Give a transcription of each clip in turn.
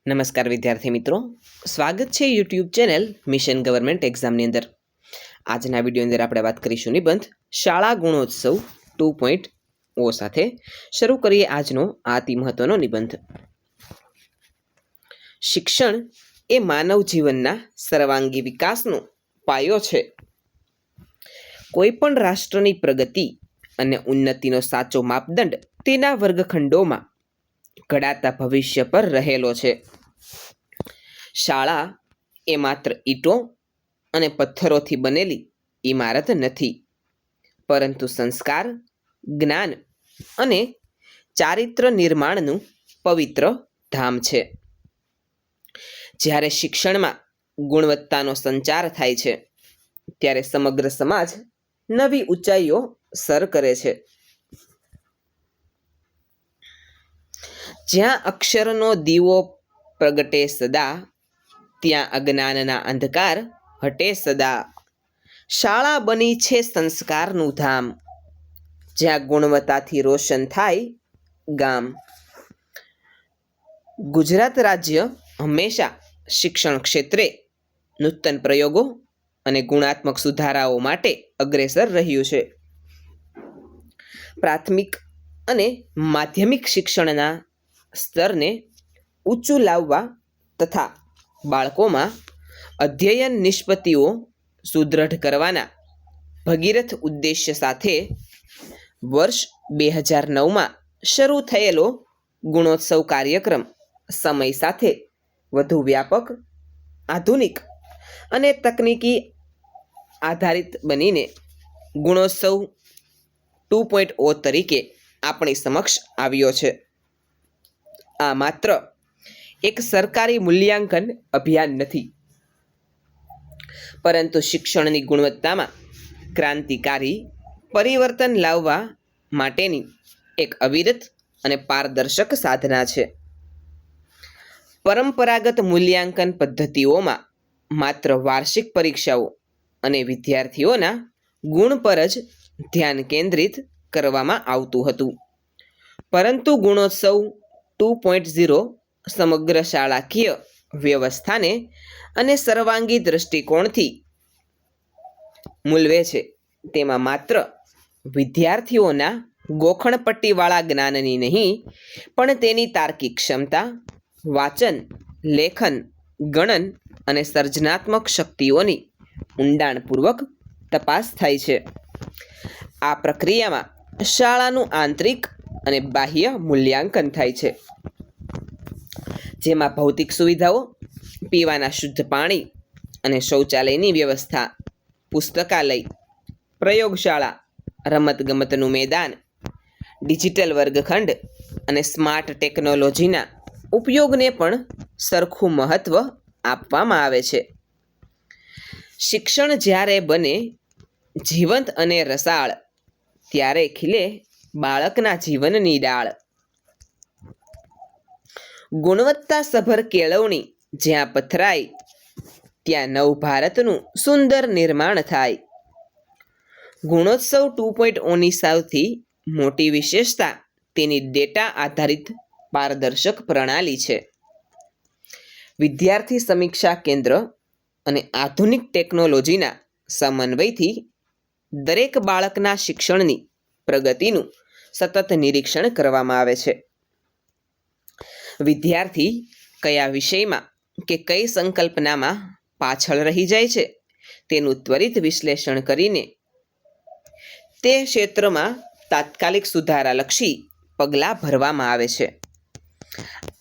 નમસ્કાર વિદ્યાર્થી મિત્રો, સ્વાગત છે યુટ્યુબ ચેનલ મિશન ગવર્મેન્ટ એક્ઝામની અંદર। આજના વિડીયો અંદર આપણે વાત કરીશું નિબંધ શાળા ગુણોત્સવ 2.0 સાથે। શરૂ કરીએ આજનો અતિ મહત્વનો નિબંધ। શિક્ષણ એ માનવ જીવનના સર્વાંગી વિકાસનો પાયો છે। કોઈ પણ રાષ્ટ્રની પ્રગતિ અને ઉન્નતિનો સાચો માપદંડ તેના વર્ગખંડોમાં ઘડાતા ભવિષ્ય પર રહેલો છે। શાળા એ માત્ર ઈંટો અને પથ્થરોથી બનેલી ઇમારત નથી, પરંતુ સંસ્કાર, જ્ઞાન અને ચારિત્ર નિર્માણનું પવિત્ર ધામ છે। જ્યારે શિક્ષણમાં ગુણવત્તાનો સંચાર થાય છે, ત્યારે સમગ્ર સમાજ નવી ઊંચાઈઓ સર કરે છે। જ્યાં અક્ષરનો દીવો પ્રગટે સદા, ત્યાં અજ્ઞાનના અંધકાર હટે સદા। શાળા બની છે સંસ્કારનું ધામ, જ્યાં ગુણવત્તાથી રોશન થાય ગામ। ગુજરાત રાજ્ય હંમેશા શિક્ષણ ક્ષેત્રે નૂતન પ્રયોગો અને ગુણાત્મક સુધારાઓ માટે અગ્રેસર રહ્યું છે। પ્રાથમિક અને માધ્યમિક શિક્ષણના સ્તરને ઊંચું લાવવા તથા બાળકોમાં અધ્યયન નિષ્પત્તિઓ સુદૃઢ કરવાના ભગીરથ ઉદ્દેશ્ય સાથે વર્ષ 2009માં શરૂ થયેલો ગુણોત્સવ કાર્યક્રમ સમય સાથે વધુ વ્યાપક, આધુનિક અને તકનીકી આધારિત બનીને ગુણોત્સવ 2.0 તરીકે આપણી સમક્ષ આવ્યો છે। આ માત્ર એક સરકારી મૂલ્યાંકન અભિયાન નથી, પરંતુ શિક્ષણની ગુણવત્તામાં ક્રાંતિકારી પરિવર્તન લાવવા માટેની એક અવિરત અને પારદર્શક સાધના છે। પરંપરાગત મૂલ્યાંકન પદ્ધતિઓમાં માત્ર વાર્ષિક પરીક્ષાઓ અને વિદ્યાર્થીઓના ગુણ પર જ ધ્યાન કેન્દ્રિત કરવામાં આવતું હતું, પરંતુ ગુણોત્સવ 2.0 સમગ્ર શાળાકીય વ્યવસ્થાને અને સર્વાંગી દૃષ્ટિકોણથી મૂલવે છે। તેમાં માત્ર વિદ્યાર્થીઓના ગોખણપટ્ટીવાળા જ્ઞાનની નહીં, પણ તેની તાર્કિક ક્ષમતા, વાંચન, લેખન, ગણન અને સર્જનાત્મક શક્તિઓની ઊંડાણપૂર્વક તપાસ થાય છે। આ પ્રક્રિયામાં શાળાનું આંતરિક અને બાહ્ય મૂલ્યાંકન થાય છે, જેમાં ભૌતિક સુવિધાઓ, પીવાના શુદ્ધ પાણી અને શૌચાલયની વ્યવસ્થા, પુસ્તકાલય, પ્રયોગશાળા, રમતગમતનું મેદાન, ડિજિટલ વર્ગખંડ અને સ્માર્ટ ટેકનોલોજીના ઉપયોગને પણ સરખું મહત્ત્વ આપવામાં આવે છે। શિક્ષણ જ્યારે બને જીવંત અને રસાળ, ત્યારે ખીલે બાળકના જીવનની ડાળ। ગુણવત્તાસભર કેળવણી જ્યાં પથરાય, ત્યાં નવ ભારતનું સુંદર નિર્માણ થાય। ગુણોત્સવ 2.0ની સૌથી મોટી વિશેષતા તેની ડેટા આધારિત પારદર્શક પ્રણાલી છે। વિદ્યાર્થી સમીક્ષા કેન્દ્ર અને આધુનિક ટેકનોલોજીના સમન્વયથી દરેક બાળકના શિક્ષણની પ્રગતિનું સતત નિરીક્ષણ કરવામાં આવે છે। વિદ્યાર્થી કયા વિષયમાં કે કઈ સંકલ્પનામાં પાછળ રહી જાય છે, તેનું ત્વરિત વિશ્લેષણ કરીને તે ક્ષેત્રમાં તાત્કાલિક સુધારાલક્ષી પગલાં ભરવામાં આવે છે।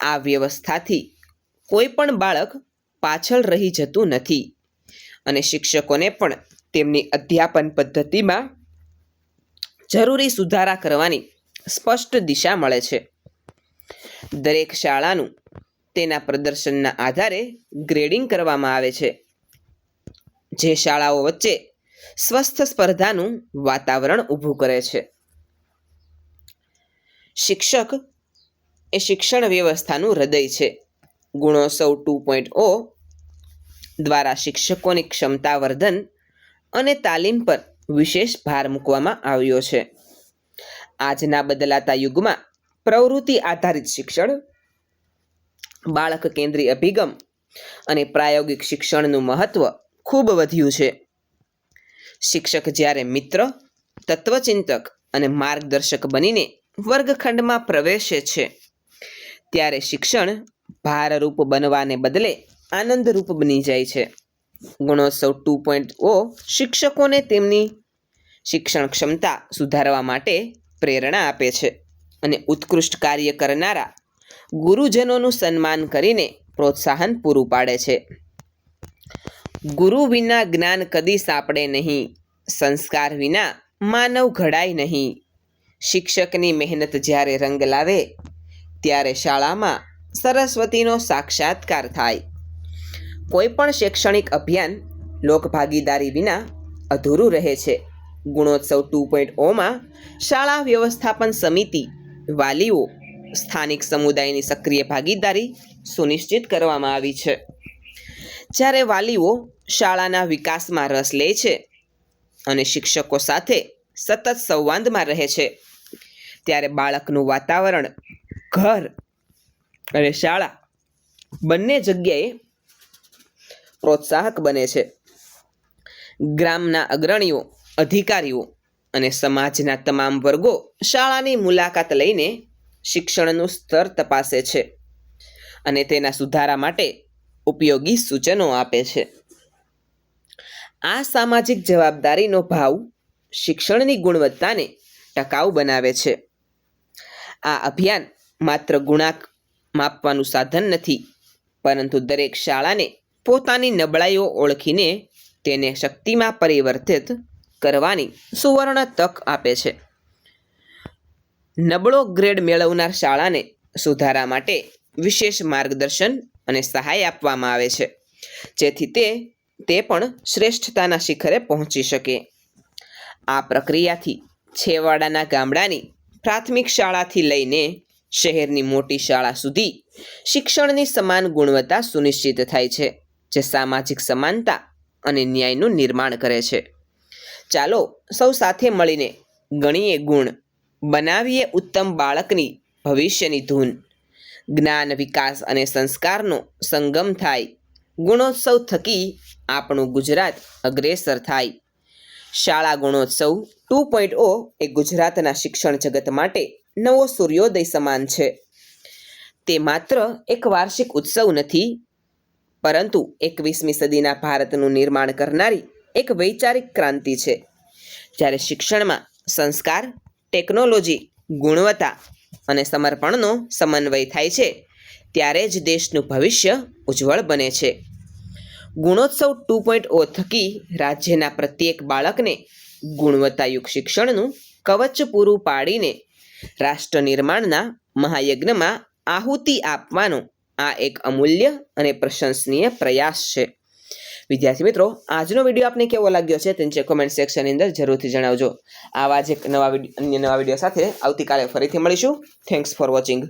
આ વ્યવસ્થાથી કોઈ પણ બાળક પાછળ રહી જતું નથી અને શિક્ષકોને પણ તેમની અધ્યાપન પદ્ધતિમાં જરૂરી સુધારા કરવાની સ્પષ્ટ દિશા મળે છે। દરેક શાળાનું તેના પ્રદર્શનના આધારે ગ્રેડિંગ કરવામાં આવે છે, જે શાળાઓ વચ્ચે સ્વસ્થ સ્પર્ધાનું વાતાવરણ ઊભું કરે છે। શિક્ષક એ શિક્ષણ વ્યવસ્થાનું હૃદય છે। ગુણોત્સવ 2.0 દ્વારા શિક્ષકોની ક્ષમતાવર્ધન અને તાલીમ પર વિશેષ ભાર મૂકવામાં આવ્યો છે। આજના બદલાતા યુગમાં પ્રવૃત્તિ આધારિત શિક્ષણ બાળક કેન્દ્રીય અભિગમ અને પ્રાયોગિક શિક્ષણનું મહત્વ ખૂબ વધ્યું છે. શિક્ષક જ્યારે મિત્ર, તત્વચિંતક અને માર્ગદર્શક બનીને વર્ગખંડમાં પ્રવેશે છે ત્યારે શિક્ષણ ભારરૂપ બનવાને બદલે આનંદરૂપ બની જાય છે. ગુણોત્સવ 2.0 શિક્ષકોને તેમની શિક્ષણ ક્ષમતા સુધારવા માટે પ્રેરણા આપે છે અને ઉત્કૃષ્ટ કાર્ય કરનારા ગુરુજનોનું સન્માન કરીને પ્રોત્સાહન પૂરું પાડે છે. ગુરુ વિના જ્ઞાન કદી સાંપડે નહીં, સંસ્કાર વિના માનવ ઘડાય નહીં. શિક્ષકની મહેનત જ્યારે રંગ લાવે ત્યારે શાળામાં સરસ્વતીનો સાક્ષાત્કાર થાય. કોઈ પણ શૈક્ષણિક અભિયાન લોકભાગીદારી વિના અધૂરું રહે છે. ગુણોત્સવ 2.0માં શાળા વ્યવસ્થાપન સમિતિ, વાલીઓ, સ્થાનિક સમુદાયની સક્રિય ભાગીદારી સુનિશ્ચિત કરવામાં આવી છે. જ્યારે વાલીઓ શાળાના વિકાસમાં રસ લે છે અને શિક્ષકો સાથે સતત સંવાદમાં રહે છે ત્યારે બાળકનું વાતાવરણ ઘર અને શાળા બંને જગ્યાએ પ્રોત્સાહક બને છે. ગ્રામના અગ્રણીઓ, અધિકારીઓ અને સમાજના તમામ વર્ગો શાળાની મુલાકાત લઈને શિક્ષણનું સ્તર તપાસે છે અને તેના સુધારા માટે ઉપયોગી સૂચનો આપે છે. આ સામાજિક જવાબદારીનો ભાવ શિક્ષણની ગુણવત્તાને ટકાઉ બનાવે છે. આ અભિયાન માત્ર ગુણાંક માપવાનું સાધન નથી, પરંતુ દરેક શાળાને પોતાની નબળાઈઓ ઓળખીને તેને શક્તિમાં પરિવર્તિત કરવાની સુવર્ણ તક આપે છે. નબળો ગ્રેડ મેળવનાર શાળાને સુધારા માટે વિશેષ માર્ગદર્શન અને સહાય આપવામાં આવે છે, જેથી તે પણ શ્રેષ્ઠતાના શિખરે પહોંચી શકે. આ પ્રક્રિયાથી છેવાડાના ગામડાની પ્રાથમિક શાળાથી લઈને શહેરની મોટી શાળા સુધી શિક્ષણની સમાન ગુણવત્તા સુનિશ્ચિત થાય છે, જે સામાજિક સમાનતા અને ન્યાયનું નિર્માણ કરે છે. ચાલો સૌ સાથે મળીને ગણીએ ગુણ, બનાવીએ ઉત્તમ બાળકની ભવિષ્યની ધૂન. જ્ઞાન, વિકાસ અને સંસ્કારનો સંગમ થાય. ગુણોત્સવ થકી આપણું ગુજરાત અગ્રેસર થાય. શાળા ગુણોત્સવ 2.0 એ ગુજરાતના શિક્ષણ જગત માટે નવો સૂર્યોદય સમાન છે. તે માત્ર એક વાર્ષિક ઉત્સવ નથી, પરંતુ 21મી સદીના ભારતનું નિર્માણ કરનારી એક વૈચારિક ક્રાંતિ છે. જ્યારે શિક્ષણમાં સંસ્કાર, ટેકનોલોજી, ગુણવત્તા અને સમર્પણનો સમન્વય થાય છે ત્યારે જ દેશનું ભવિષ્ય ઉજ્જવળ બને છે. ગુણોત્સવ 2.0 થકી રાજ્યના પ્રત્યેક બાળકને ગુણવત્તાયુક્ત શિક્ષણનું કવચ પૂરું પાડીને રાષ્ટ્ર નિર્માણના મહાયજ્ઞમાં આહુતિ આપવાનો આ એક અમૂલ્ય અને પ્રશંસનીય પ્રયાસ છે. વિદ્યાર્થી મિત્રો, આજનો વિડીયો આપને કેવો લાગ્યો છે તે નીચે કોમેન્ટ સેક્શનની અંદર જરૂરથી જણાવજો. આવા જ એક અન્ય નવા વિડીયો સાથે આવતીકાલે ફરીથી મળીશું. Thanks for watching.